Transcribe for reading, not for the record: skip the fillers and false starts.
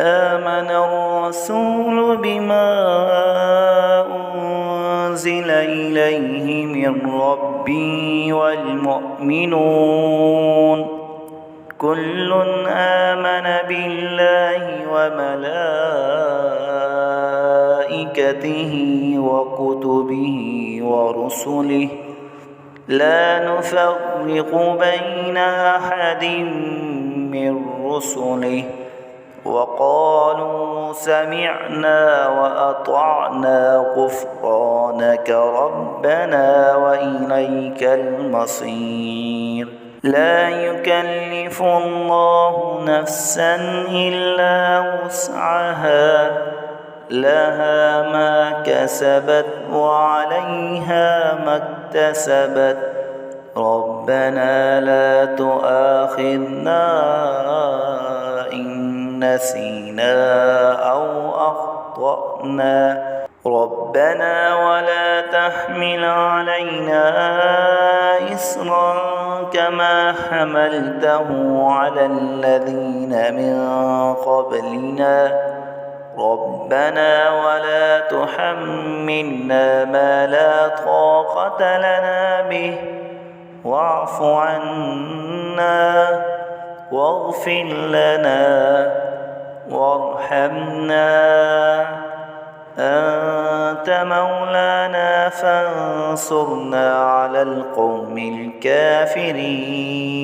آمن الرسول بما أنزل إليه من ربه والمؤمنون كل آمن بالله وملائكته وكتبه ورسله لا نفرق بين أحد من رسله وقالوا سمعنا وأطعنا غفرانك ربنا وإليك المصير لا يكلف الله نفسا إلا وسعها لها ما كسبت وعليها ما اكتسبت ربنا لا تؤاخذنا إن نسينا أو أخطأنا ربنا ولا تحمل علينا إصرا كما حملته على الذين من قبلنا ربنا ولا تحملنا ما لا طاقة لنا به واعف عنا واغفر لنا وارحمنا أنت مولانا فانصرنا على القوم الكافرين.